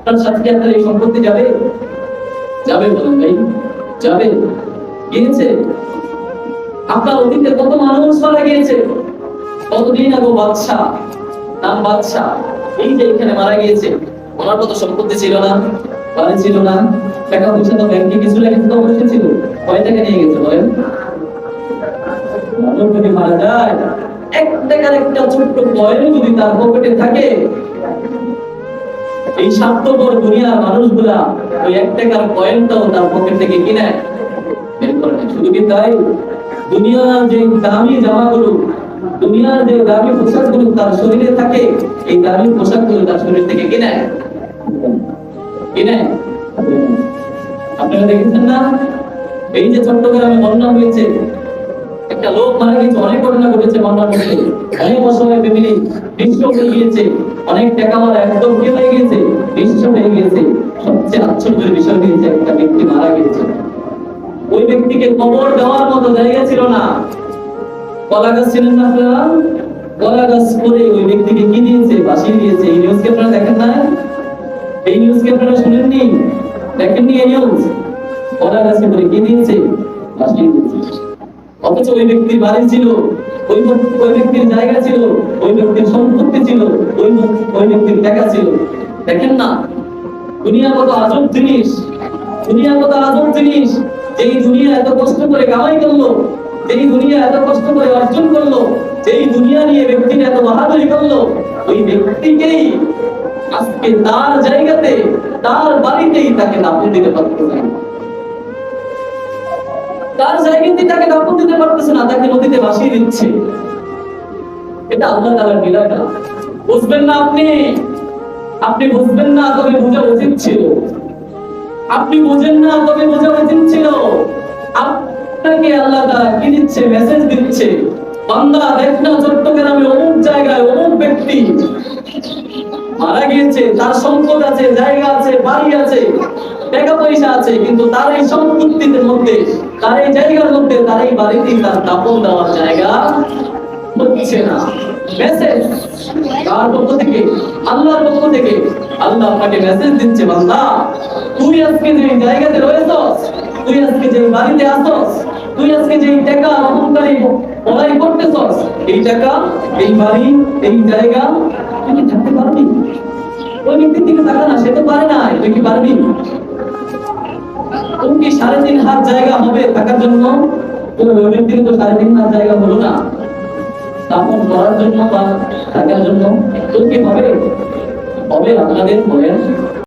আপনার সাথে কি আপনার এই সম্পত্তি যাবে? যাবে বলেন ভাই, যাবে? গিয়েছে? আপনার অতীতে কত মানুষ মারা গিয়েছে, কতদিন আগে বাদশা, নাম বাদশা, এই যে এখানে মারা গিয়েছে, ওনার কত সম্পত্তি ছিল না, বাড়ি ছিল না, টাকা পয়সা তো ব্যাংকে কিছু লেগে তো অবশ্যই ছিল, কয় টাকা নিয়ে গেছে বলেন? মানুষ যদি মারা যায়, এক টাকার একটা ছোট্ট কয়েন যদি তার পকেটে থাকে, এই স্বার্থপর দুনিয়ার মানুষগুলা ওই এক টাকার কয়েনটাও তার পকেট থেকে কিনে বের করে নেয়। শুধু কি তাই, দুনিয়ার যে দামি জামাগুলো, দুনিয়ার যে দামি পোশাকগুলো তার শরীরে থাকে, এই দামি পোশাকগুলো তার শরীর থেকে কিনে কিনে। আপনারা দেখেছেন না, এই যে চট্টগ্রামে বন্যা হয়েছে, একটা লোক মারা গেছে, অনেক ঘটনা ঘটেছে বন্যার মধ্যে, অনেক অসহায় ফ্যামিলি নিঃস্ব হয়ে গিয়েছে, অনেক টাকাওয়ালা একদম কি হয়ে গেছে, নিঃস্ব হয়ে গেছে। সবচেয়ে আশ্চর্যের বিষয় হয়েছে, একটা ব্যক্তি মারা গেছে, ওই ব্যক্তিকে কবর দেওয়ার মতো জায়গা ছিল না। কলা গাছ ছিলেন না আপনারা, কলা গাছ করে ওই ব্যক্তিকে কি দিয়েছে, বাসিয়ে দিয়েছে। এই নিউজকে আপনারা দেখেন না, এই নিউজকে আপনারা শুনেননি, দেখেননি এই নিউজ? কলা গাছে করে কি দিয়েছে, বাসিয়ে দিয়েছে। অথচ ওই ব্যক্তির বাড়ি ছিল, ওই ব্যক্তির জায়গা ছিল, ওই ব্যক্তির সম্পত্তি ছিল, ওই ব্যক্তির টাকা ছিল। দেখেন না, দুনিয়া কত আজব জিনিস, দুনিয়া কত আজব জিনিস। যেই দুনিয়া এত কষ্ট করে কামাই করলো, যেই দুনিয়া এত কষ্ট করে অর্জন করলো, যেই দুনিয়া নিয়ে ব্যক্তিটা এত বাহাদুরি করলো, ওই ব্যক্তিকেই আজকে তার জায়গাতে, তার বাড়িতেই তাকে দাফন দিতে পারতেছে না, তার জায়গাতে তাকে দাফন দিতে পারতেছে না, তাকে নদীতে ভাসিয়ে দিচ্ছে। এটা আল্লাহ তাআলার লীলা। বুঝবেন না আপনি, আপনি বুঝবেন না, তবে বোঝা উচিত ছিল। আপনি বুঝেন না, তবে বোঝা উচিত ছিল। আপনাকে আল্লাহ তাআলা কি দিচ্ছে, মেসেজ দিচ্ছে, বান্দা দেখ না, চট্টগ্রামে অমুক জায়গায় অমুক ব্যক্তি মারা গিয়েছে, তার সম্পদ আছে, জায়গা আছে, বাড়ি আছে, টাকা পয়সা আছে, কিন্তু তার এই সম্পত্তির মধ্যে, তার এই জায়গার মধ্যে, তার এই বাড়িতেই তার দাফন দেওয়ার জায়গা হচ্ছে না। মেসেজ কার পক্ষ থেকে? আল্লাহর পক্ষ থেকে। আল্লাহ আপনাকে মেসেজ দিচ্ছে, বান্দা তুই আজকে যে জায়গাতে রয়েছস, তুই আজকে যে বাড়িতে আসছস, তুই আজকে যে টাকা অহংকারী বলাই করতেছস, এই টাকা, এই বাড়ি, এই জায়গা তুই কি থাকতে পারবি? ওই ব্যক্তির দিকে তাকা না, সে তো পারে না, তুই কি পারবি? তুমি কি 3.5 হাত জায়গা হবে থাকার জন্য? ওই ব্যক্তির তো 3.5 হাত জায়গা হলো না দাফন করার জন্য বা থাকার জন্য, তো কি হবে? হবে আপনাদের বলেন?